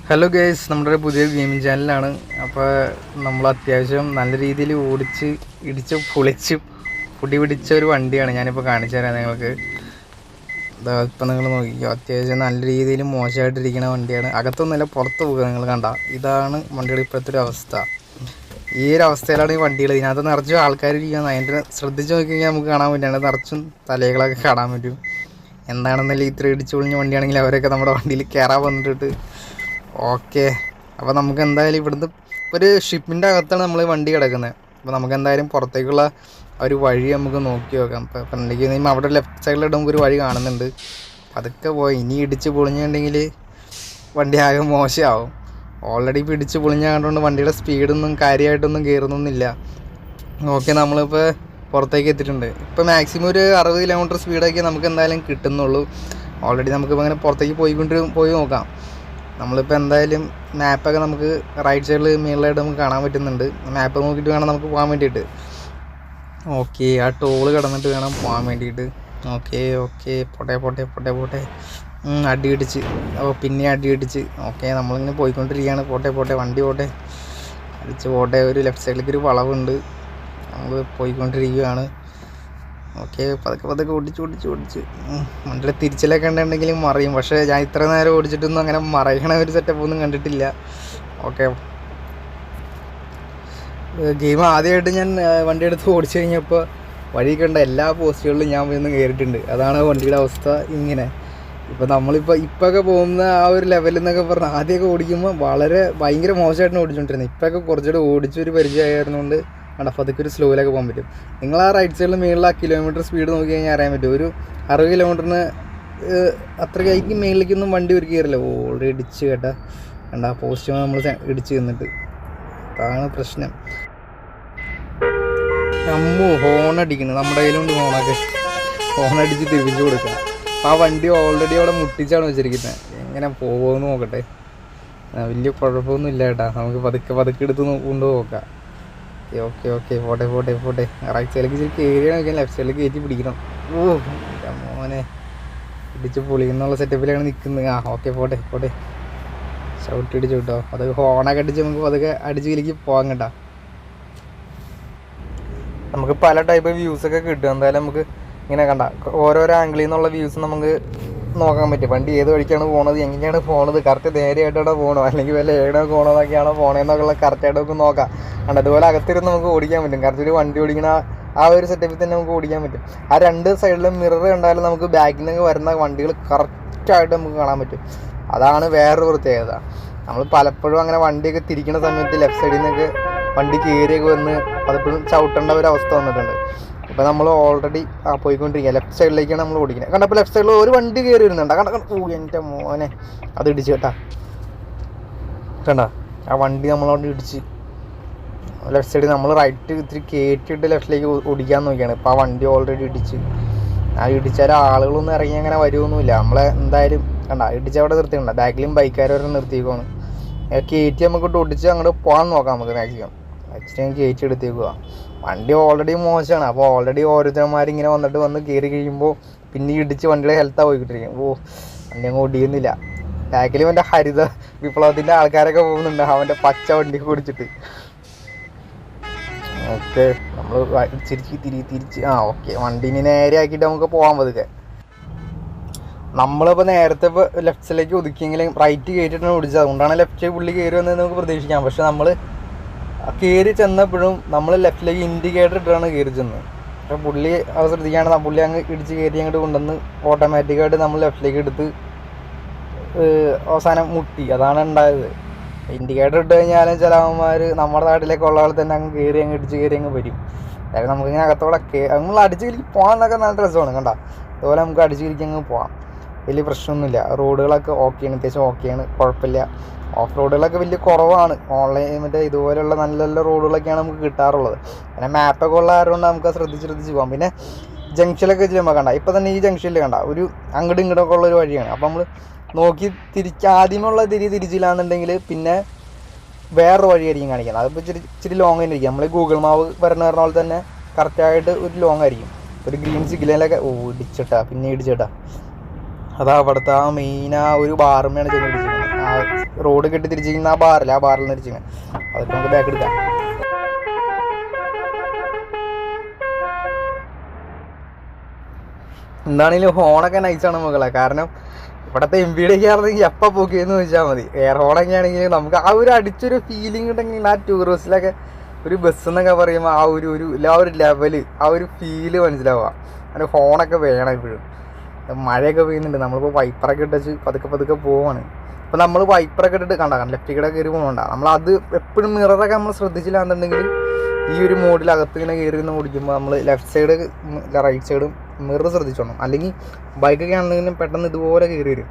Hello guys, നമ്മുടെ ഒരു പുതിയ ഗെയിമിംഗ് ചാനലാണ്. അപ്പോൾ നമ്മൾ അത്യാവശ്യം നല്ല രീതിയിൽ ഓടിച്ച് ഇടിച്ച് പൊളിച്ച് പൊടി പിടിച്ച ഒരു വണ്ടിയാണ് ഞാനിപ്പോൾ കാണിച്ചു തരാം നിങ്ങൾക്ക്. ഇപ്പം നിങ്ങൾ നോക്കിക്കോ, അത്യാവശ്യം നല്ല രീതിയിൽ മോശമായിട്ടിരിക്കുന്ന വണ്ടിയാണ്. അകത്തൊന്നുമല്ല, പുറത്ത് പോകുക. നിങ്ങൾ കണ്ട, ഇതാണ് വണ്ടിയുടെ ഇപ്പോഴത്തെ ഒരു അവസ്ഥ. ഈ ഒരു അവസ്ഥയിലാണ് ഈ വണ്ടികൾ. ഇതിനകത്ത് നിറച്ചും ആൾക്കാരിരിക്കുന്നത്. അതിൻ്റെ ശ്രദ്ധിച്ച് നോക്കി കഴിഞ്ഞാൽ നമുക്ക് കാണാൻ പറ്റും, നിറച്ചും തലകളൊക്കെ കാണാൻ പറ്റും. എന്താണെന്നല്ല, ഇത്ര ഇടിച്ചു പൊളിഞ്ഞ വണ്ടിയാണെങ്കിൽ അവരൊക്കെ നമ്മുടെ വണ്ടിയിൽ കയറാൻ വന്നിട്ട് ഓക്കെ. അപ്പോൾ നമുക്ക് എന്തായാലും ഇവിടുന്ന് ഒരു ഷിപ്പിൻ്റെ അകത്താണ് നമ്മൾ വണ്ടി കിടക്കുന്നത്. അപ്പോൾ നമുക്ക് എന്തായാലും പുറത്തേക്കുള്ള ഒരു വഴി നമുക്ക് നോക്കി നോക്കാം. ഇപ്പോൾ ഫ്രണ്ടിലേക്ക് കഴിയുമ്പോൾ അവിടെ ലെഫ്റ്റ് സൈഡിലിട്ട് നമുക്കൊരു വഴി കാണുന്നുണ്ട്. അതൊക്കെ പോയി ഇനി ഇടിച്ച് പൊളിഞ്ഞിട്ടുണ്ടെങ്കിൽ വണ്ടി ആകെ മോശമാവും. ഓൾറെഡി ഇപ്പോൾ ഇടിച്ച് പൊളിഞ്ഞായതുകൊണ്ട് വണ്ടിയുടെ സ്പീഡൊന്നും കാര്യമായിട്ടൊന്നും കയറുന്നൊന്നുമില്ല. ഓക്കെ, നമ്മളിപ്പോൾ പുറത്തേക്ക് എത്തിയിട്ടുണ്ട്. ഇപ്പോൾ മാക്സിമം ഒരു 60 കിലോമീറ്റർ സ്പീഡൊക്കെ നമുക്ക് എന്തായാലും കിട്ടുന്നുള്ളൂ. ഓൾറെഡി നമുക്കിപ്പോൾ അങ്ങനെ പുറത്തേക്ക് പോയി നോക്കാം. നമ്മളിപ്പോൾ എന്തായാലും മാപ്പൊക്കെ നമുക്ക് റൈറ്റ് സൈഡിൽ മേളിലായിട്ട് നമുക്ക് കാണാൻ പറ്റുന്നുണ്ട്. മാപ്പ് നോക്കിയിട്ട് വേണം നമുക്ക് പോകാൻ വേണ്ടിയിട്ട്. ഓക്കെ, ആ ടോള് കടന്നിട്ട് വേണം പോകാൻ വേണ്ടിയിട്ട്. ഓക്കെ പോട്ടെ അടി ഇടിച്ച്. പിന്നെ അടി ഇടിച്ച്. ഓക്കെ, നമ്മളിങ്ങനെ പോയിക്കൊണ്ടിരിക്കുകയാണ്. പോട്ടെ വണ്ടി അടിച്ച് പോട്ടെ. ഒരു ലെഫ്റ്റ് സൈഡിലേക്ക് ഒരു വളവുണ്ട്, നമ്മൾ പോയിക്കൊണ്ടിരിക്കുകയാണ്. ഓക്കെ, പതുക്കെ ഓടിച്ച് വണ്ടിയുടെ തിരിച്ചിലൊക്കെ ഉണ്ടെങ്കിലും മറിയും. പക്ഷേ ഞാൻ ഇത്ര നേരം ഓടിച്ചിട്ടൊന്നും അങ്ങനെ മറയണ ഒരു സെറ്റപ്പ് ഒന്നും കണ്ടിട്ടില്ല. ഓക്കെ, ഗെയിം ആദ്യമായിട്ട് ഞാൻ വണ്ടി എടുത്ത് ഓടിച്ചു കഴിഞ്ഞപ്പോൾ വഴി കണ്ട എല്ലാ പോസ്റ്റുകളിലും ഞാൻ പോയി കയറിയിട്ടുണ്ട്. അതാണ് വണ്ടിയുടെ അവസ്ഥ ഇങ്ങനെ. ഇപ്പോൾ ഇപ്പോഴൊക്കെ പോകുന്ന ആ ഒരു ലെവലിൽ നിന്നൊക്കെ പറഞ്ഞാൽ ആദ്യമൊക്കെ ഓടിക്കുമ്പോൾ ഭയങ്കര മോശമായിട്ടാണ് ഓടിച്ചുകൊണ്ടിരുന്നത്. ഇപ്പോഴൊക്കെ കുറച്ചുകൂടെ ഓടിച്ചൊരു പരിചയമായിരുന്നുകൊണ്ട് അപ്പോൾ അതൊക്കെ ഒരു സ്ലോയിലൊക്കെ പോകാൻ പറ്റും. നിങ്ങൾ ആ റൈറ്റ് സൈഡിൽ മേളിൽ ആ കിലോമീറ്റർ സ്പീഡ് നോക്കി കഴിഞ്ഞാൽ അറിയാൻ പറ്റും. ഒരു 60 കിലോമീറ്ററിന് അത്രയ്ക്ക് മേളിലേക്കൊന്നും വണ്ടി ഒരു കയറില്ല. ഓൾറെഡി ഇടിച്ച് കേട്ടാ കണ്ട പോസ്റ്റ് നമ്മൾ ഇടിച്ച് നിന്നിട്ട്. അതാണ് പ്രശ്നം. ഹോണടിക്കുന്നത് നമ്മുടെ കയ്യിലുണ്ട്. ഹോണടിച്ച് തിരിച്ചു കൊടുക്കുക. അപ്പോൾ ആ വണ്ടി ഓൾറെഡി അവിടെ മുട്ടിച്ചാണ് വെച്ചിരിക്കുന്നത്. എങ്ങനെ പോകുമെന്ന് നോക്കട്ടെ. വലിയ കുഴപ്പമൊന്നും ഇല്ല കേട്ടാ. നമുക്ക് പതുക്കെ എടുത്ത് കൊണ്ട് നോക്കാം. ഓക്കെ പോട്ടെ. റൈറ്റ് സൈഡിലേക്ക് ഇച്ചിരി കയറി നോക്കിയാൽ ലെഫ്റ്റ് സൈഡിലേക്ക് കയറ്റി പിടിക്കണം. മോനെ ഇടിച്ച് പൊളിക്കുന്നുള്ള സെറ്റപ്പിലാണ് നിൽക്കുന്നത്. ഓക്കെ പോട്ടെ ചവിട്ടിടിച്ച് കേട്ടോ. അത് ഹോണൊക്കെ അടിച്ച് നമുക്ക് അതൊക്കെ അടിച്ച് കിലേക്ക് പോകാൻ കേട്ടാ. നമുക്ക് പല ടൈപ്പ് വ്യൂസൊക്കെ കിട്ടും. എന്തായാലും നമുക്ക് ഇങ്ങനെ കണ്ട ഓരോരോ ആംഗിളിൽ നിന്നുള്ള വ്യൂസ് നമുക്ക് നോക്കാൻ പറ്റും. വണ്ടി ഏത് വഴിക്കാണ് പോണത്, എങ്ങനെയാണ് പോണത്, കറക്റ്റ് നേരെയായിട്ടാണോ പോകണോ അല്ലെങ്കിൽ വല്ല ഏടോ പോകണമെന്നൊക്കെയാണോ പോണേന്നൊക്കെയുള്ള കറക്റ്റായിട്ടൊക്കെ നോക്കാം. കണ്ട അതുപോലെ അകത്തിരുന്ന് നമുക്ക് ഓടിക്കാൻ പറ്റും. കറക്റ്റ് ഒരു വണ്ടി ഓടിക്കണ ആ ഒരു സെറ്റപ്പിൽ തന്നെ നമുക്ക് ഓടിക്കാൻ പറ്റും. ആ രണ്ട് സൈഡിലും മിറർ കണ്ടാലും നമുക്ക് ബാക്കിൽ നിന്ന് വരുന്ന വണ്ടികൾ കറക്റ്റായിട്ട് നമുക്ക് കാണാൻ പറ്റും. അതാണ് വേറൊരു പ്രത്യേകത. നമ്മൾ പലപ്പോഴും അങ്ങനെ വണ്ടിയൊക്കെ തിരിക്കുന്ന സമയത്ത് ലെഫ്റ്റ് സൈഡിൽ നിന്നൊക്കെ വണ്ടി കയറിയൊക്കെ വന്ന് പലപ്പോഴും ചവിട്ടേണ്ട ഒരു അവസ്ഥ വന്നിട്ടുണ്ട്. ഇപ്പോൾ നമ്മൾ ഓൾറെഡി പോയിക്കൊണ്ടിരിക്കുക ലെഫ്റ്റ് സൈഡിലേക്കാണ് നമ്മൾ ഓടിക്കുന്നത്. കണ്ടപ്പോൾ ലെഫ്റ്റ് സൈഡിൽ ഒരു വണ്ടി കയറി വരുന്നുണ്ട്. എൻ്റെ മോനെ അത് ഇടിച്ച് കണ്ട ആ വണ്ടി നമ്മളോട് ഇടിച്ച്. ലെഫ്റ്റ് സൈഡിൽ നമ്മൾ റൈറ്റ് ഇത്തിരി കയറ്റിയിട്ട് ലെഫ്റ്റിലേക്ക് ഓടിക്കാൻ നോക്കിയാണ്. ഇപ്പോൾ ആ വണ്ടി ഓൾറെഡി ഇടിച്ച്. ആ ഇടിച്ചാൽ ആളുകളൊന്നും ഇറങ്ങി അങ്ങനെ വരുമൊന്നുമില്ല. നമ്മളെ എന്തായാലും കണ്ട ഇടിച്ചവിടെ നിർത്തിക്കണ്ട. ബാക്കിലും ബൈക്കാരവരെ നിർത്തിയേക്കുവാണ്. കയറ്റി നമുക്ക് ഒടിച്ച് അങ്ങോട്ട് പോകാൻ നോക്കാം. നമുക്ക് മാക്സിമം കയറ്റി എടുത്തേക്കുക. വണ്ടി ഓൾറെഡി മോശമാണ്. അപ്പോൾ ഓൾറെഡി ഓരോരുത്തന്മാരിങ്ങനെ വന്ന് കയറി കഴിയുമ്പോൾ പിന്നെ ഇടിച്ച് വണ്ടിയുടെ ഹെൽത്താണ് പോയിക്കൊണ്ടിരിക്കും. വണ്ടി അങ്ങ് ഓടിയുന്നില്ല. ബാക്കിൽ അവൻ്റെ ഹരിത വിപ്ലവത്തിൻ്റെ ആൾക്കാരൊക്കെ പോകുന്നുണ്ട് അവൻ്റെ പച്ച വണ്ടി കുടിച്ചിട്ട്. ഓക്കെ, നമ്മൾ തിരിച്ച് ഓക്കെ വണ്ടീനെ നേരെ ആക്കിയിട്ട് നമുക്ക് പോകാൻ പതുക്കെ. നമ്മളിപ്പോൾ നേരത്തെ ഇപ്പോൾ ലെഫ്റ്റ് സൈഡിലേക്ക് ഒതുക്കിയെങ്കിലും റൈറ്റ് കയറ്റിയിട്ടാണ് ഓടിച്ചത്. അതുകൊണ്ടാണ് ലെഫ്റ്റ് പുള്ളി കയറി വന്നത് നമുക്ക് പ്രതീക്ഷിക്കാം. പക്ഷെ നമ്മൾ കയറി ചെന്നപ്പോഴും നമ്മൾ ലെഫ്റ്റിലേക്ക് ഇൻഡിക്കേറ്റർ ഇട്ടാണ് കയറി ചെന്നത്. അപ്പോൾ പുള്ളി അത് ശ്രദ്ധിക്കുകയാണെങ്കിൽ പുള്ളി അങ്ങ് ഇടിച്ച് കയറി അങ്ങോട്ട് കൊണ്ടുവന്ന് ഓട്ടോമാറ്റിക്കായിട്ട് നമ്മൾ ലെഫ്റ്റിലേക്ക് എടുത്ത് അവസാനം മുട്ടി. അതാണ് ഉണ്ടായത്. ഇൻഡിക്കേറ്റർ ഇട്ട് കഴിഞ്ഞാലും ചിലവന്മാർ നമ്മുടെ നാട്ടിലേക്ക് ഉള്ള ആൾ തന്നെ അങ്ങ് കയറി അങ്ങ് ഇടിച്ച് കയറി അങ്ങ് വരും. അതായത് നമുക്കിങ്ങനെ അകത്തോടെ നമ്മൾ അടിച്ച് കിരിക്ക് പോകാനൊക്കെ നല്ല രസമാണ്. കണ്ട അതുപോലെ നമുക്ക് അടിച്ച് കിരിക്ക് അങ്ങ് പോകാം. വലിയ പ്രശ്നമൊന്നുമില്ല. റോഡുകളൊക്കെ ഓക്കെയാണ്, അത്യാവശ്യം ഓക്കെയാണ്, കുഴപ്പമില്ല. ഓഫ് റോഡുകളൊക്കെ വലിയ കുറവാണ്. ഓൺലൈൻ ഇതുപോലെയുള്ള നല്ല നല്ല റോഡുകളൊക്കെയാണ് നമുക്ക് കിട്ടാറുള്ളത്. പിന്നെ മാപ്പൊക്കെ ഉള്ള ആയതുകൊണ്ട് നമുക്ക് ശ്രദ്ധിച്ച് പോകാം. പിന്നെ ജംഗ്ഷനിലൊക്കെ ചെയ്യുമ്പോൾ കണ്ട ഇപ്പോൾ തന്നെ ഈ ജംഗ്ഷനിൽ കണ്ട ഒരു അങ്ങോട്ടും ഇങ്ങോട്ടൊക്കെ ഉള്ളൊരു വഴിയാണ്. അപ്പോൾ നമ്മൾ നോക്കി ആദ്യമുള്ള തിരിച്ചില്ലാന്നുണ്ടെങ്കിൽ പിന്നെ വേറൊരു വഴിയായിരിക്കും കാണിക്കുന്നത്. അതിപ്പോൾ ഇച്ചിരി ലോങ് തന്നെ ഇരിക്കും. നമ്മൾ ഗൂഗിൾ മാവ് പറഞ്ഞ പോലെ തന്നെ കറക്റ്റായിട്ട് ഒരു ലോങ് ആയിരിക്കും. ഒരു ഗ്രീൻ സിഗ്നലൊക്കെ ഇടിച്ചിട്ടാ. അതാ അവിടുത്തെ ആ മെയിൻ ആ ഒരു ബാറുമ്മയാണ് ചെന്ന് പിടിച്ചിരിക്കുന്നത്. ആ റോഡ് കെട്ടി തിരിച്ചിരിക്കുന്ന ആ ബാറിൽ നിന്ന് തിരിച്ചിങ്ങനെ അതൊക്കെ നമുക്ക് ബാക്ക് എടുക്കാം. എന്താണെങ്കിലും ഹോണൊക്കെ നൈസാണ് മകളെ. കാരണം ഇവിടുത്തെ MPയുടെ ഒക്കെ ആണെങ്കിൽ എപ്പോൾ പോക്കിയെന്ന് ചോദിച്ചാൽ മതി. എയർ ഹോണൊക്കെ ആണെങ്കിൽ നമുക്ക് ആ ഒരു അടിച്ചൊരു ഫീലിംഗ് ഉണ്ടെങ്കിൽ ആ ടൂറിസ്റ്റിലൊക്കെ ഒരു ബസ് എന്നൊക്കെ പറയുമ്പോൾ ആ ഒരു ലെവല് ആ ഒരു ഫീല് മനസ്സിലാവുക. അതിന് ഹോണൊക്കെ വേണം എപ്പോഴും. മഴയൊക്കെ പെയ്യുന്നുണ്ട്, നമ്മളിപ്പോൾ വൈപ്പറൊക്കെ ഇട്ടിച്ച് പതുക്കെ പോവാണ്. ഇപ്പോൾ നമ്മൾ വൈപ്പറൊക്കെ ഇട്ടിട്ട് കണ്ടാക്കാം ലെഫ്റ്റ് കൂടെ കയറി പോകണ്ട. നമ്മളത് എപ്പോഴും മിററൊക്കെ നമ്മൾ ശ്രദ്ധിച്ചില്ലാന്നുണ്ടെങ്കിൽ ഈ ഒരു മോഡിലകത്ത് ഇങ്ങനെ കയറി നിന്ന് ഓടിക്കുമ്പോൾ നമ്മൾ ലെഫ്റ്റ് സൈഡ് റൈറ്റ് സൈഡും മിറർ ശ്രദ്ധിച്ചോണം. അല്ലെങ്കിൽ ബൈക്കൊക്കെ ആണെങ്കിലും പെട്ടെന്ന് ഇതുപോലെ കയറി വരും.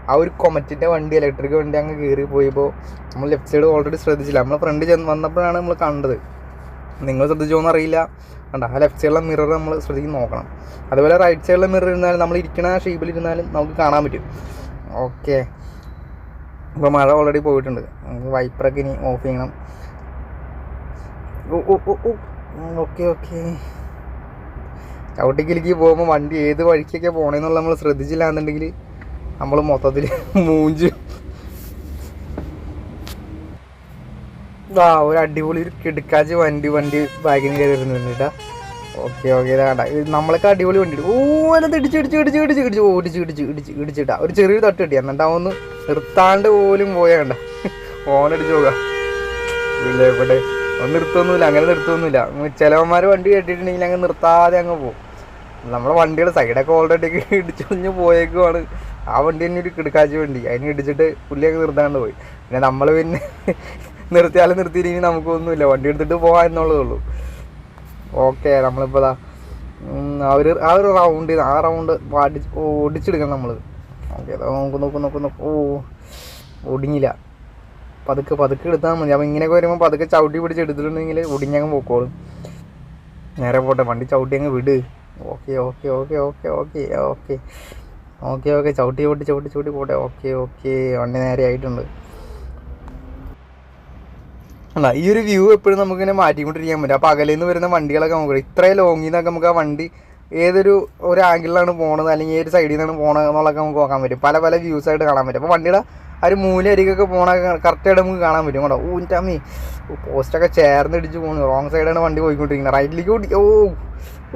ആ ഒരു കൊമറ്റിൻ്റെ വണ്ടി ഇലക്ട്രിക് വണ്ടി അങ്ങ് കയറി പോയപ്പോൾ നമ്മൾ ലെഫ്റ്റ് സൈഡ് ഓൾറെഡി ശ്രദ്ധിച്ചില്ല. നമ്മൾ ഫ്രണ്ട് വന്നപ്പോഴാണ് നമ്മൾ കണ്ടത്. നിങ്ങൾ ശ്രദ്ധിച്ചോന്ന് അറിയില്ല. കണ്ട ആ ലെഫ്റ്റ് സൈഡിലെ മിറർ നമ്മൾ ശ്രദ്ധിച്ച് നോക്കണം. അതുപോലെ റൈറ്റ് സൈഡിലെ മിറർ ഇരുന്നാലും നമ്മൾ ഇരിക്കുന്ന ഷേപ്പിലിരുന്നാലും നമുക്ക് കാണാൻ പറ്റും. ഓക്കെ, ഇപ്പോൾ മഴ ഓൾറെഡി പോയിട്ടുണ്ട്. നമുക്ക് വൈപ്പറൊക്കെ ഇനി ഓഫ് ചെയ്യണം. ഓക്കെ ചവിട്ടിക്കിലേക്ക് പോകുമ്പോൾ വണ്ടി ഏത് വഴിക്കൊക്കെ പോകണമെന്നുള്ള നമ്മൾ ശ്രദ്ധിച്ചില്ല എന്നുണ്ടെങ്കിൽ നമ്മൾ മൊത്തത്തിൽ മൂഞ്ച്. ഒരു അടിപൊളി ഒരു കിടക്കാച്ച് വണ്ടി ബാഗിന് കയറി വരുന്നുണ്ട് കേട്ടോ. ഓക്കെ ഇതാണ്ട നമ്മളൊക്കെ അടിപൊളി വണ്ടി ഓരോ ഇടിച്ചിട്ടാ ഒരു ചെറിയൊരു തട്ട് കിട്ടി. എന്നിട്ട് ഒന്ന് നിർത്താണ്ട് പോലും പോയാണ്ട ഓനടിച്ച് പോകാം. ഇല്ല ഇവിടെ ഒന്നും നിർത്തുമൊന്നുമില്ല, അങ്ങനെ നിർത്തുമൊന്നുമില്ല. ചിലവന്മാർ വണ്ടി കേട്ടിട്ടുണ്ടെങ്കിൽ അങ്ങ് നിർത്താതെ അങ്ങ് പോകും. നമ്മുടെ വണ്ടിയുടെ സൈഡൊക്കെ ഓൾറെഡി ഇടിച്ചൊളിഞ്ഞ് പോയേക്കുവാണ്. ആ വണ്ടി തന്നെ ഒരു കിടക്കാച്ച് വണ്ടി, അതിന് ഇടിച്ചിട്ട് പുള്ളിയൊക്കെ നിർത്താണ്ട് പോയി. പിന്നെ നമ്മൾ പിന്നെ നിർത്തിയാലും നിർത്തിയില്ലെങ്കിൽ നമുക്കൊന്നുമില്ല, വണ്ടി എടുത്തിട്ട് പോകാൻ എന്നുള്ളതേ ഉള്ളൂ. ഓക്കെ നമ്മളിപ്പോൾ ആ ഒരു റൗണ്ട് ഓടിച്ചെടുക്കണം നമ്മൾ. ഓക്കെ നോക്ക് ഒടിഞ്ഞില്ല. പതുക്കെ എടുത്താൽ മതി. അപ്പം ഇങ്ങനെയൊക്കെ വരുമ്പോൾ പതുക്കെ ചവിട്ടി പിടിച്ച് എടുത്തിട്ടുണ്ടെങ്കിൽ ഒടിഞ്ഞങ്ങ് പോക്കോളും. നേരെ പോട്ടെ, വണ്ടി ചവിട്ടി അങ്ങ് വിട്. ഓക്കെ ചവിട്ടി പോട്ടെ. ഓക്കെ വണ്ടി നേരെ ആയിട്ടുണ്ട്. അല്ല ഈ ഒരു വ്യൂ എപ്പോഴും നമുക്കിങ്ങനെ മാറ്റിക്കൊണ്ടിരിക്കാൻ പറ്റും. അപ്പോൾ അകലിൽ നിന്ന് വരുന്ന വണ്ടികളൊക്കെ നമുക്ക് ഇത്രയും ലോങ്ങിൽ നിന്നൊക്കെ നമുക്ക് ആ വണ്ടി ഒരു ആംഗിളിലാണ് പോണത് അല്ലെങ്കിൽ ഏത് സൈഡിൽ നിന്നാണ് പോണത് എന്നുള്ളതൊക്കെ നമുക്ക് നോക്കാൻ പറ്റും. പല വ്യൂസായിട്ട് കാണാൻ പറ്റും. അപ്പോൾ വണ്ടിയുടെ ആ ഒരു മൂലരികൊക്കെ പോണ കറക്റ്റായിട്ട് നമുക്ക് കാണാൻ പറ്റും. കേട്ടോ ഊറ്റമ്മി പോസ്റ്റൊക്കെ ചേർന്ന് ഇടിച്ച് പോകുന്നു. റോങ് സൈഡാണ് വണ്ടി പോയിക്കൊണ്ടിരിക്കുന്നത്. റൈറ്റിലേക്ക്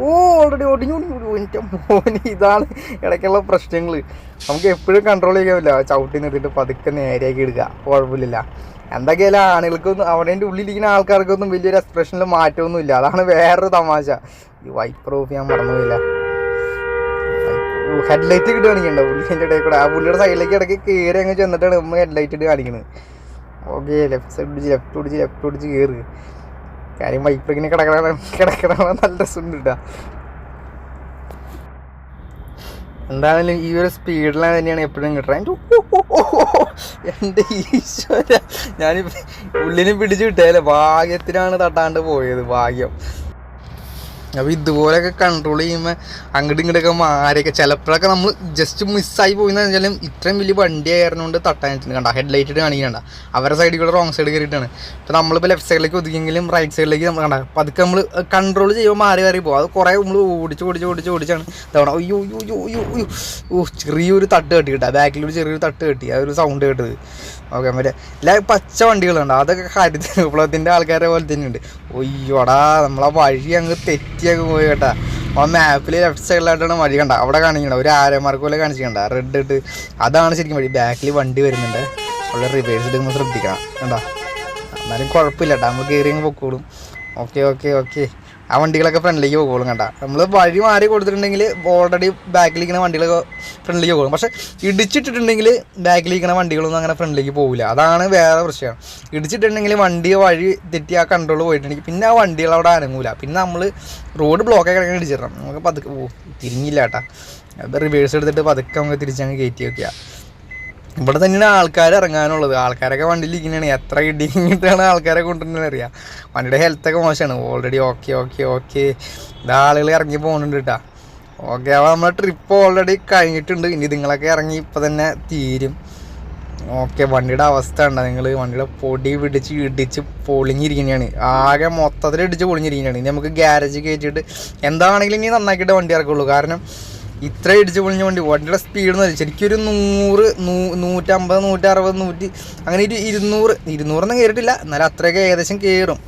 ഓൾറെഡി ഒടിഞ്ഞു. എൻ്റെ മോന് ഇതാണ് ഇടയ്ക്കുള്ള പ്രശ്നങ്ങൾ. നമുക്ക് എപ്പോഴും കൺട്രോൾ ചെയ്യാൻ പറ്റില്ല. ചവിട്ടി നിർത്തിയിട്ട് പതുക്കെ നേരെയാക്കി എടുക്കുക, കുഴപ്പമില്ല. എന്തൊക്കെയായാലും ആളുകൾക്കൊന്നും അവിടെ ഉള്ളിലിരിക്കുന്ന ആൾക്കാർക്കൊന്നും വലിയൊരു എക്സ്പ്രഷനിൽ മാറ്റമൊന്നുമില്ല. അതാണ് വേറൊരു തമാശ. ഈ വൈപ്പർ ഓഫ് ചെയ്യാൻ മറന്നുമില്ല. ഹെഡ്ലൈറ്റ് ഇട്ട് കാണിക്കണ്ട പുള്ളിൻ്റെ ഇടയിൽ കൂടെ. ആ പുള്ളിയുടെ സൈഡിലേക്ക് ഇടയ്ക്ക് കയറി അങ്ങ് ചെന്നിട്ടാണ് നമ്മൾ ഹെഡ്ലൈറ്റ് ഇട്ട് കാണിക്കുന്നത്. ഓക്കെ ലെഫ്റ്റ് ഓടിച്ച് കയറി. കാര്യം വൈപ്പർ ഇങ്ങനെ കിടക്കണ നല്ല രസമുണ്ട് കേട്ടോ. എന്താണെങ്കിലും ഈ ഒരു സ്പീഡിലാണ് തന്നെയാണ് എപ്പോഴും കിട്ടുന്നത്. എൻ്റെ ഈശ്വര, ഞാനിപ്പോൾ ഉള്ളിനെ പിടിച്ച് കിട്ടിയാലേ ഭാഗ്യത്തിനാണ് തട്ടാണ്ട് പോയത്. ഭാഗ്യം. അപ്പോൾ ഇതുപോലെയൊക്കെ കൺട്രോൾ ചെയ്യുമ്പോൾ അങ്ങോട്ടും ഇങ്ങോട്ടൊക്കെ മാറിയൊക്കെ ചിലപ്പോഴൊക്കെ നമ്മൾ ജസ്റ്റ് മിസ്സായി പോയിന്ന് വെച്ചാലും ഇത്രയും വലിയ വണ്ടി ആയിരുന്നുകൊണ്ട് തട്ടാൻ വെച്ചിട്ടുണ്ട്. കണ്ട ഹെഡ്ലൈറ്റ് ഇട്ട് കാണിക്കണ്ട. അവരുടെ സൈഡിൽ കൂടെ റോങ് സൈഡ് കയറിയിട്ടാണ്. ഇപ്പോൾ നമ്മളിപ്പോൾ ലെഫ്റ്റ് സൈഡിലേക്ക് ഒതുക്കിയെങ്കിലും റൈറ്റ് സൈഡിലേക്ക് നമ്മൾ കണ്ട പതുക്കെ നമ്മൾ കൺട്രോൾ ചെയ്യുമ്പോൾ മാറി പോകും. അത് കുറേ നമ്മൾ ഓടിച്ചാണ് തവണ ചെറിയൊരു തട്ട് കെട്ടി കിട്ടുക. ബാക്കിലൊരു ചെറിയൊരു തട്ട് കെട്ടി അതൊരു സൗണ്ട് കേട്ടത്. ഓക്കെ മറ്റേ എല്ലാ പച്ച വണ്ടികളുണ്ട്, അതൊക്കെ വിപ്ലവത്തിൻ്റെ ആൾക്കാരെ പോലെ തന്നെയുണ്ട്. ഒയ്യോടാ നമ്മളാ വഴി അങ്ങ് തെറ്റിയൊക്കെ പോയി കേട്ടാ. ആ മാപ്പിൽ ലെഫ്റ്റ് സൈഡിലായിട്ടാണ് വഴി കണ്ട. അവിടെ കാണിക്കണ്ട ഒരു ആരമാർക്ക് പോലെ കാണിച്ചിട്ടുണ്ട റെഡ് ഇട്ട്. അതാണ് ശരിക്കും വഴി. ബാക്കിൽ വണ്ടി വരുന്നുണ്ട്, അവിടെ റിവേഴ്സ് എടുക്കുമ്പോൾ ശ്രദ്ധിക്കണം കേട്ടോ. എന്നാലും കുഴപ്പമില്ല കേട്ടോ, നമ്മൾ കയറി അങ്ങ് പൊക്കോളും. ഓക്കെ ആ വണ്ടികളൊക്കെ ഫ്രണ്ടിലേക്ക് പോകുള്ളൂ കേട്ടോ. നമ്മൾ വഴി മാറി കൊടുത്തിട്ടുണ്ടെങ്കിൽ ഓൾറെഡി ബാക്കിലിരിക്കുന്ന വണ്ടികളൊക്കെ ഫ്രണ്ടിലേക്ക് പോകും. പക്ഷേ ഇടിച്ചിട്ടിട്ടുണ്ടെങ്കിൽ ബാക്കിലിരിക്കുന്ന വണ്ടികളൊന്നും അങ്ങനെ ഫ്രണ്ടിലേക്ക് പോകില്ല. അതാണ് വേറെ പ്രശ്നം. ഇടിച്ചിട്ടുണ്ടെങ്കിൽ വണ്ടി വഴി തെറ്റി ആ കൺട്രോൾ പോയിട്ടുണ്ടെങ്കിൽ പിന്നെ ആ വണ്ടികൾ അവിടെ അനങ്ങൂല. പിന്നെ നമ്മൾ റോഡ് ബ്ലോക്കൊക്കെ കിടക്കാൻ ഇടിച്ചിടണം. നമുക്ക് പതുക്കെ തിരിഞ്ഞില്ല കേട്ടോ. റിവേഴ്സ് എടുത്തിട്ട് പതുക്കെ നമുക്ക് തിരിച്ചങ്ങ് കയറ്റി വയ്ക്കുക. ഇവിടെ തന്നെയാണ് ആൾക്കാർ ഇറങ്ങാനുള്ളത്. ആൾക്കാരൊക്കെ വണ്ടിയിൽ ഇരിക്കുന്നതാണ്. എത്ര ഇടിങ്ങിട്ടാണ് ആൾക്കാരെ കൊണ്ടുവരുന്നത് അറിയാം. വണ്ടിയുടെ ഹെൽത്തൊക്കെ മോശമാണ് ഓൾറെഡി. ഓക്കെ ആളുകൾ ഇറങ്ങി പോകുന്നുണ്ട് കേട്ടോ. ഓക്കെ അപ്പോൾ നമ്മുടെ ട്രിപ്പ് ഓൾറെഡി കഴിഞ്ഞിട്ടുണ്ട്. ഇനി നിങ്ങളൊക്കെ ഇറങ്ങി ഇപ്പം തന്നെ തീരും. ഓക്കെ വണ്ടിയുടെ അവസ്ഥ ഉണ്ടോ നിങ്ങൾ? വണ്ടിയുടെ പൊടി പിടിച്ച് ഇടിച്ച് പൊളിഞ്ഞിരിക്കുന്നതാണ്. ആകെ മൊത്തത്തിൽ ഇടിച്ച് പൊളിഞ്ഞിരിക്കുന്നതാണ്. ഇനി നമുക്ക് ഗ്യാരേജ് കയറ്റിയിട്ട് എന്താണെങ്കിലും ഇനി നന്നാക്കിയിട്ട് വണ്ടി ഇറക്കുള്ളൂ. കാരണം ഇത്ര ഇടിച്ച് പൊളിഞ്ഞ വണ്ടിയുടെ സ്പീഡ് എന്ന് വെച്ചാൽ ശരിക്കും ഒരു 100, 150, 160, 100 അങ്ങനെ ഒരു 200 200 കയറിയിട്ടില്ല, എന്നാലും അത്രയൊക്കെ ഏകദേശം കയറും.